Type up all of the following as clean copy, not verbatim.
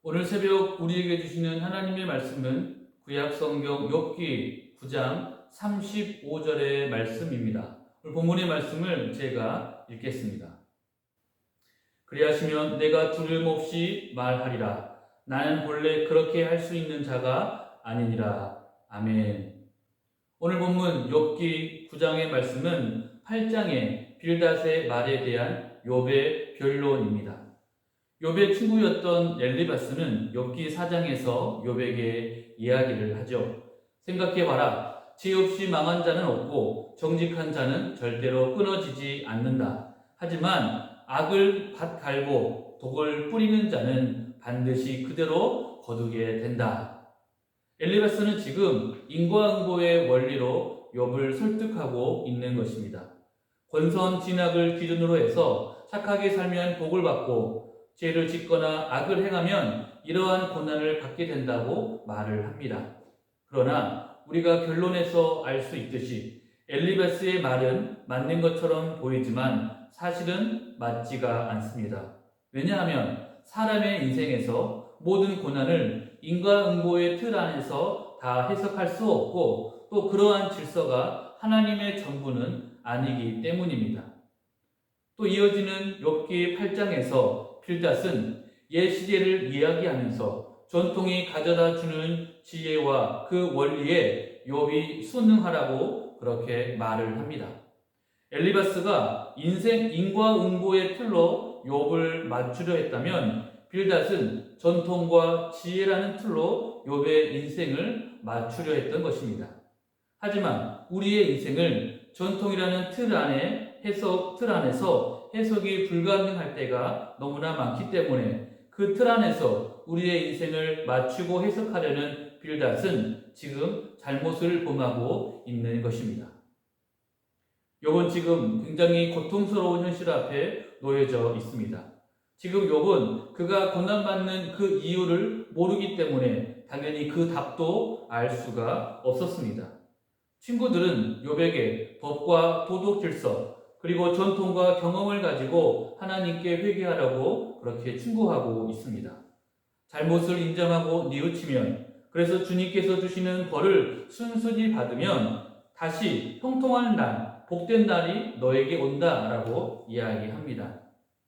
오늘 새벽 우리에게 주시는 하나님의 말씀은 구약 성경 욥기 9장 35절의 말씀입니다. 오늘 본문의 말씀을 제가 읽겠습니다. 그리하시면 내가 두려움없이 말하리라. 나는 본래 그렇게 할 수 있는 자가 아니니라. 아멘. 오늘 본문 욥기 9장의 말씀은 8장의 빌닷의 말에 대한 욥의 변론입니다. 욥의 친구였던 엘리바스는 욥기 4장에서 욥에게 이야기를 하죠. 생각해봐라. 죄 없이 망한 자는 없고 정직한 자는 절대로 끊어지지 않는다. 하지만 악을 밭 갈고 독을 뿌리는 자는 반드시 그대로 거두게 된다. 엘리바스는 지금 인과응보의 원리로 욥을 설득하고 있는 것입니다. 권선진악을 기준으로 해서 착하게 살면 복을 받고 죄를 짓거나 악을 행하면 이러한 고난을 받게 된다고 말을 합니다. 그러나 우리가 결론에서 알 수 있듯이 엘리바스의 말은 맞는 것처럼 보이지만 사실은 맞지가 않습니다. 왜냐하면 사람의 인생에서 모든 고난을 인과응보의 틀 안에서 다 해석할 수 없고 또 그러한 질서가 하나님의 전부는 아니기 때문입니다. 또 이어지는 욥기 8장에서 빌닷은 옛 시제를 이야기하면서 전통이 가져다 주는 지혜와 그 원리에 욥이 순응하라고 그렇게 말을 합니다. 엘리바스가 인생 인과응보의 틀로 욥을 맞추려 했다면 빌닷은 전통과 지혜라는 틀로 욥의 인생을 맞추려 했던 것입니다. 하지만 우리의 인생을 전통이라는 틀 안에서 해석이 불가능할 때가 너무나 많기 때문에 그 틀 안에서 우리의 인생을 맞추고 해석하려는 빌닷은 지금 잘못을 범하고 있는 것입니다. 욥은 지금 굉장히 고통스러운 현실 앞에 놓여져 있습니다. 지금 욥은 그가 고난받는 그 이유를 모르기 때문에 당연히 그 답도 알 수가 없었습니다. 친구들은 욥에게 법과 도덕 질서 그리고 전통과 경험을 가지고 하나님께 회개하라고 그렇게 충고하고 있습니다. 잘못을 인정하고 뉘우치면 그래서 주님께서 주시는 벌을 순순히 받으면 다시 형통한 날, 복된 날이 너에게 온다라고 이야기합니다.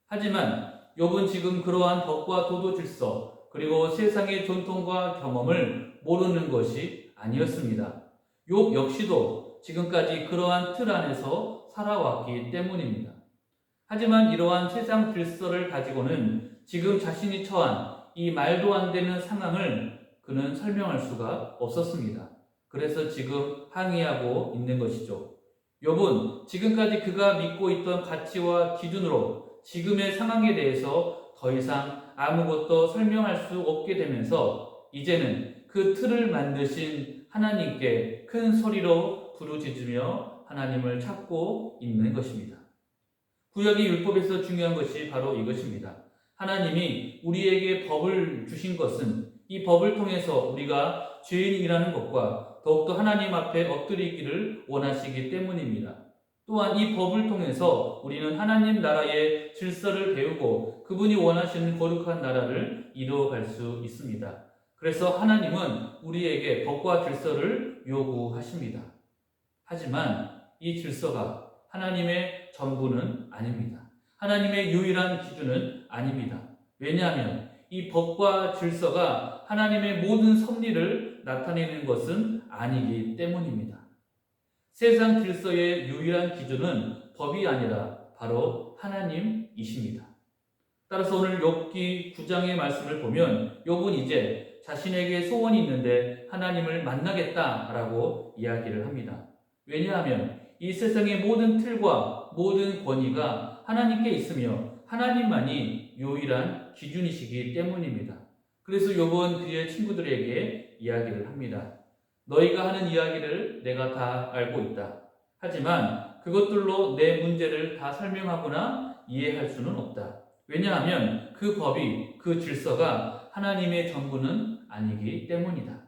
하지만 욥은 지금 그러한 법과 도덕 질서 그리고 세상의 전통과 경험을 모르는 것이 아니었습니다. 욥 역시도 지금까지 그러한 틀 안에서 살아왔기 때문입니다. 하지만 이러한 세상 질서를 가지고는 지금 자신이 처한 이 말도 안 되는 상황을 그는 설명할 수가 없었습니다. 그래서 지금 항의하고 있는 것이죠. 욥은 지금까지 그가 믿고 있던 가치와 기준으로 지금의 상황에 대해서 더 이상 아무것도 설명할 수 없게 되면서 이제는 그 틀을 만드신 하나님께 큰 소리로 부르짖으며 하나님을 찾고 있는 것입니다. 구약의 율법에서 중요한 것이 바로 이것입니다. 하나님이 우리에게 법을 주신 것은 이 법을 통해서 우리가 죄인이라는 것과 더욱더 하나님 앞에 엎드리기를 원하시기 때문입니다. 또한 이 법을 통해서 우리는 하나님 나라의 질서를 배우고 그분이 원하시는 거룩한 나라를 이루어갈 수 있습니다. 그래서 하나님은 우리에게 법과 질서를 요구하십니다. 하지만 이 질서가 하나님의 전부는 아닙니다. 하나님의 유일한 기준은 아닙니다. 왜냐하면 이 법과 질서가 하나님의 모든 섭리를 나타내는 것은 아니기 때문입니다. 세상 질서의 유일한 기준은 법이 아니라 바로 하나님이십니다. 따라서 오늘 욥기 9장의 말씀을 보면 욥은 이제 자신에게 소원이 있는데 하나님을 만나겠다라고 이야기를 합니다. 왜냐하면 이 세상의 모든 틀과 모든 권위가 하나님께 있으며 하나님만이 유일한 기준이시기 때문입니다. 그래서 욥은 그의 친구들에게 이야기를 합니다. 너희가 하는 이야기를 내가 다 알고 있다. 하지만 그것들로 내 문제를 다 설명하거나 이해할 수는 없다. 왜냐하면 그 법이, 그 질서가 하나님의 전부는 아니기 때문이다.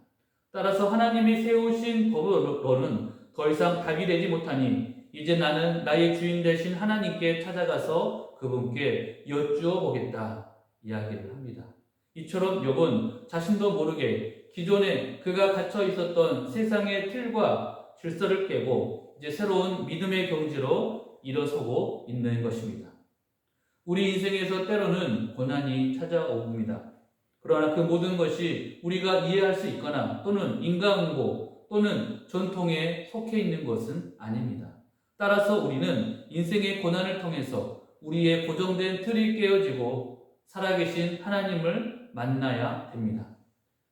따라서 하나님이 세우신 법으로는 더 이상 답이 되지 못하니 이제 나는 나의 주인 되신 하나님께 찾아가서 그분께 여쭈어 보겠다 이야기를 합니다. 이처럼 욥은 자신도 모르게 기존에 그가 갇혀 있었던 세상의 틀과 질서를 깨고 이제 새로운 믿음의 경지로 일어서고 있는 것입니다. 우리 인생에서 때로는 고난이 찾아옵니다. 그러나 그 모든 것이 우리가 이해할 수 있거나 또는 인과응보 또는 전통에 속해 있는 것은 아닙니다. 따라서 우리는 인생의 고난을 통해서 우리의 고정된 틀이 깨어지고 살아계신 하나님을 만나야 됩니다.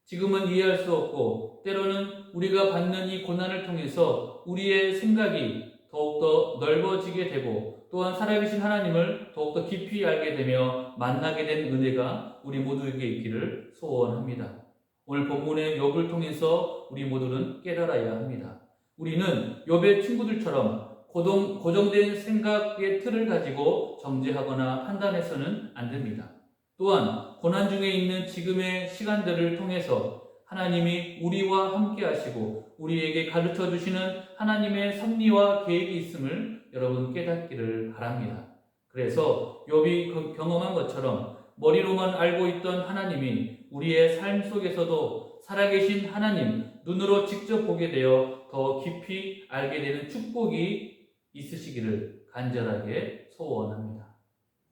지금은 이해할 수 없고 때로는 우리가 받는 이 고난을 통해서 우리의 생각이 더욱더 넓어지게 되고 또한 살아계신 하나님을 더욱더 깊이 알게 되며 만나게 된 은혜가 우리 모두에게 있기를 소원합니다. 오늘 본문의 욥을 통해서 우리 모두는 깨달아야 합니다. 우리는 욥의 친구들처럼 고정된 생각의 틀을 가지고 정죄하거나 판단해서는 안 됩니다. 또한 고난 중에 있는 지금의 시간들을 통해서 하나님이 우리와 함께 하시고 우리에게 가르쳐 주시는 하나님의 섭리와 계획이 있음을 여러분 깨닫기를 바랍니다. 그래서 욥이 경험한 것처럼 머리로만 알고 있던 하나님이 우리의 삶 속에서도 살아계신 하나님 눈으로 직접 보게 되어 더 깊이 알게 되는 축복이 있으시기를 간절하게 소원합니다.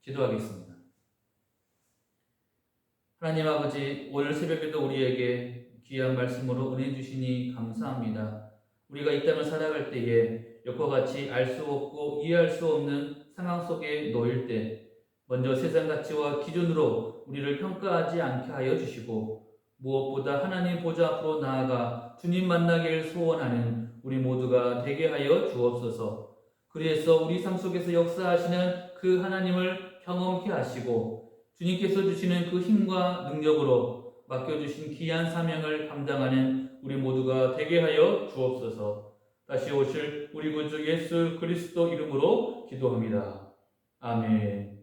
기도하겠습니다. 하나님 아버지, 오늘 새벽에도 우리에게 귀한 말씀으로 은혜 주시니 감사합니다. 우리가 이 땅을 살아갈 때에 욥과 같이 알 수 없고 이해할 수 없는 상황 속에 놓일 때 먼저 세상 가치와 기준으로 우리를 평가하지 않게 하여 주시고 무엇보다 하나님 보좌 앞으로 나아가 주님 만나기를 소원하는 우리 모두가 되게 하여 주옵소서. 그래서 우리 삶 속에서 역사하시는 그 하나님을 경험케 하시고 주님께서 주시는 그 힘과 능력으로 맡겨주신 귀한 사명을 감당하는 우리 모두가 되게 하여 주옵소서. 다시 오실 우리 구주 예수 그리스도 이름으로 기도합니다. 아멘.